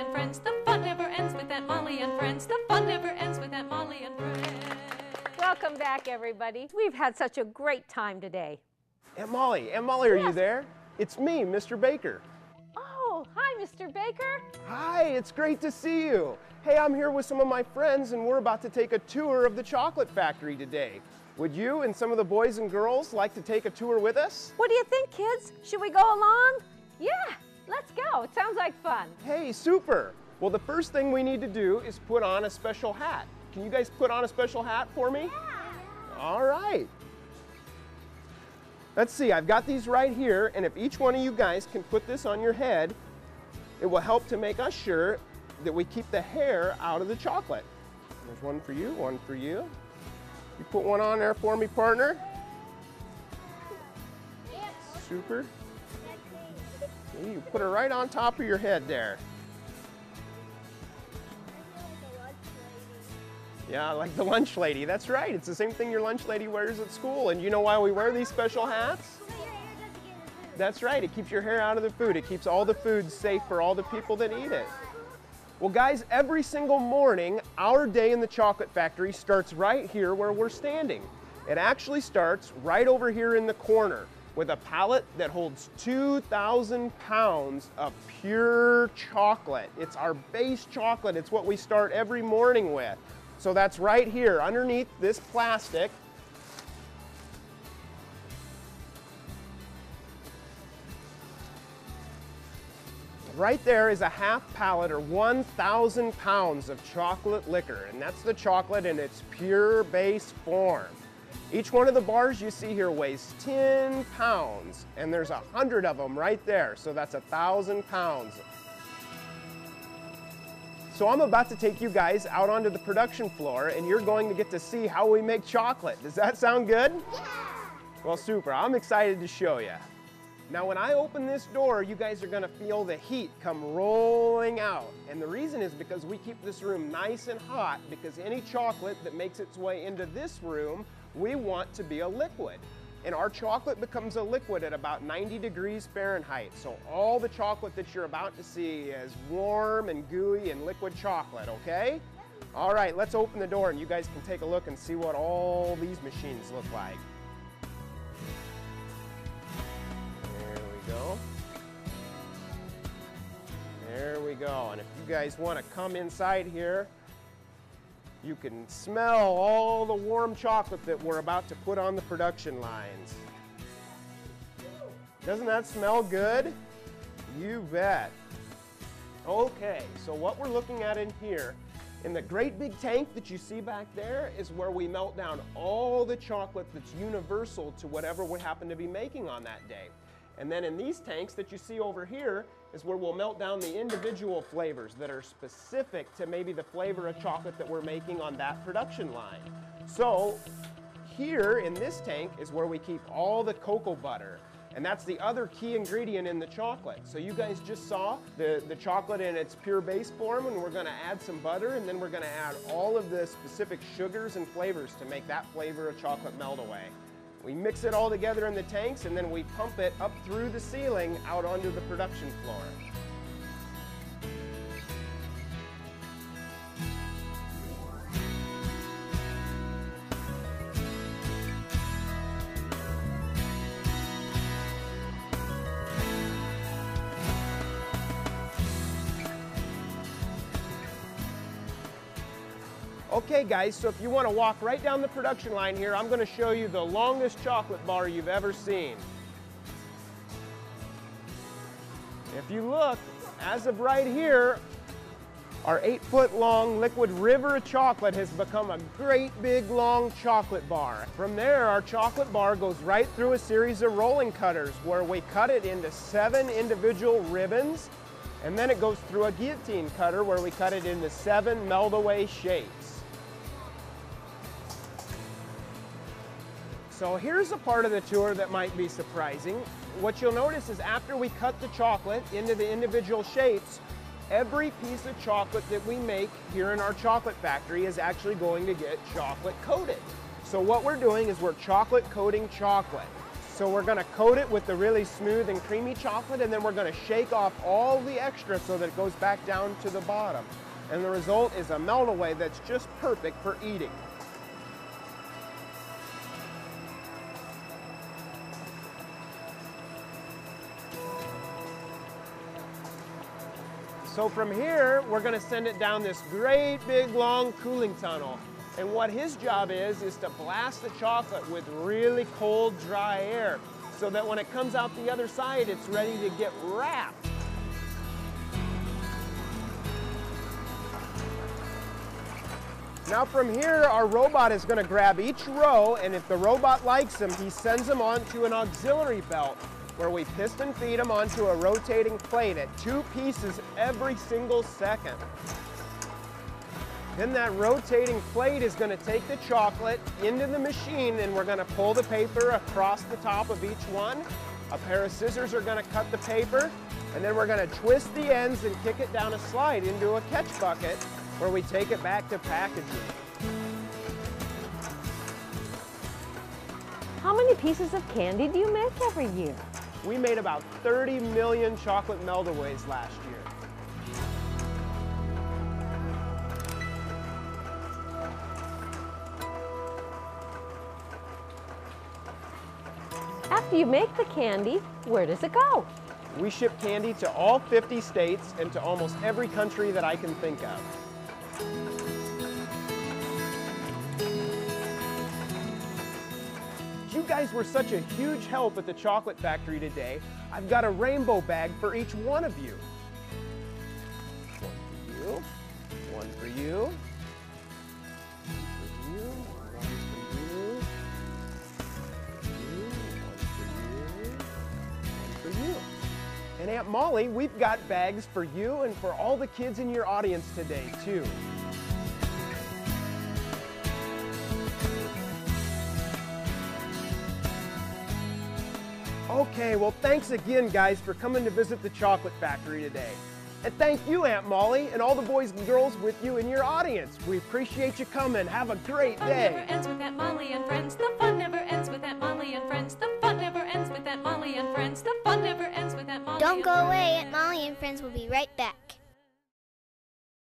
and Friends. The fun never ends with Aunt Molly and Friends. The fun never ends with Aunt Molly and Friends. Welcome back, everybody. We've had such a great time today. Aunt Molly, are you there? It's me, Mr. Baker. Oh, hi, Mr. Baker. Hi, it's great to see you. Hey, I'm here with some of my friends and we're about to take a tour of the chocolate factory today. Would you and some of the boys and girls like to take a tour with us? What do you think, kids? Should we go along? Yeah, let's go. It sounds like fun. Hey, super. Well, the first thing we need to do is put on a special hat. Can you guys put on a special hat for me? Yeah. All right. Let's see, I've got these right here, and if each one of you guys can put this on your head, it will help to make us sure that we keep the hair out of the chocolate. There's one for you, one for you. You put one on there for me, partner. Super. Okay, you put it right on top of your head there. Yeah, like the lunch lady. That's right. It's the same thing your lunch lady wears at school. And you know why we wear these special hats? So your hair doesn't get in the food. That's right. It keeps your hair out of the food. It keeps all the food safe for all the people that eat it. Well, guys, every single morning, our day in the chocolate factory starts right here where we're standing. It actually starts right over here in the corner with a pallet that holds 2,000 pounds of pure chocolate. It's our base chocolate. It's what we start every morning with. So that's right here underneath this plastic. Right there is a half pallet or 1,000 pounds of chocolate liquor, and that's the chocolate in its pure base form. Each one of the bars you see here weighs 10 pounds, and there's 100 of them right there, so that's 1,000 pounds. So I'm about to take you guys out onto the production floor, and you're going to get to see how we make chocolate. Does that sound good? Yeah. Well, super. I'm excited to show you. Now, when I open this door, you guys are going to feel the heat come rolling out. And the reason is because we keep this room nice and hot, because any chocolate that makes its way into this room, we want to be a liquid. And our chocolate becomes a liquid at about 90 degrees Fahrenheit. So all the chocolate that you're about to see is warm and gooey and liquid chocolate, okay? All right, let's open the door and you guys can take a look and see what all these machines look like. There we go. There we go. And if you guys want to come inside here, you can smell all the warm chocolate that we're about to put on the production lines. Doesn't that smell good? You bet. Okay, so what we're looking at in here, in the great big tank that you see back there, is where we melt down all the chocolate that's universal to whatever we happen to be making on that day. And then in these tanks that you see over here is where we'll melt down the individual flavors that are specific to maybe the flavor of chocolate that we're making on that production line. So here in this tank is where we keep all the cocoa butter. And that's the other key ingredient in the chocolate. So you guys just saw the chocolate in its pure base form, and we're gonna add some butter, and then we're gonna add all of the specific sugars and flavors to make that flavor of chocolate melt away. We mix it all together in the tanks, and then we pump it up through the ceiling out onto the production floor. Okay guys, so if you want to walk right down the production line here, I'm going to show you the longest chocolate bar you've ever seen. If you look, as of right here, our 8-foot-long liquid river of chocolate has become a great big long chocolate bar. From there, our chocolate bar goes right through a series of rolling cutters where we cut it into 7 individual ribbons, and then it goes through a guillotine cutter where we cut it into 7 melt-away shapes. So here's a part of the tour that might be surprising. What you'll notice is after we cut the chocolate into the individual shapes, every piece of chocolate that we make here in our chocolate factory is actually going to get chocolate coated. So what we're doing is we're chocolate coating chocolate. So we're going to coat it with the really smooth and creamy chocolate, and then we're going to shake off all the extra so that it goes back down to the bottom. And the result is a melt-away that's just perfect for eating. So from here, we're going to send it down this great big long cooling tunnel. And what his job is to blast the chocolate with really cold, dry air so that when it comes out the other side, it's ready to get wrapped. Now from here, our robot is going to grab each row, and if the robot likes them, he sends them onto an auxiliary belt, where we piston feed them onto a rotating plate at 2 pieces every single second. Then that rotating plate is going to take the chocolate into the machine, and we're going to pull the paper across the top of each one. A pair of scissors are going to cut the paper, and then we're going to twist the ends and kick it down a slide into a catch bucket where we take it back to packaging. How many pieces of candy do you make every year? We made about 30 million chocolate melt-aways last year. After you make the candy, where does it go? We ship candy to all 50 states and to almost every country that I can think of. You guys were such a huge help at the chocolate factory today. I've got a rainbow bag for each one of you. One for you, one for you, one for you, one for you. And Aunt Molly, we've got bags for you and for all the kids in your audience today, too. Okay, well, thanks again, guys, for coming to visit the chocolate factory today. And thank you, Aunt Molly, and all the boys and girls with you in your audience. We appreciate you coming. Have a great Fun day. never ends with Aunt Molly and friends. The fun never ends with Aunt Molly and friends. The fun never ends with Aunt Molly and friends. The fun never ends with Aunt Molly and friends. Don't go away. Aunt Molly and friends will be right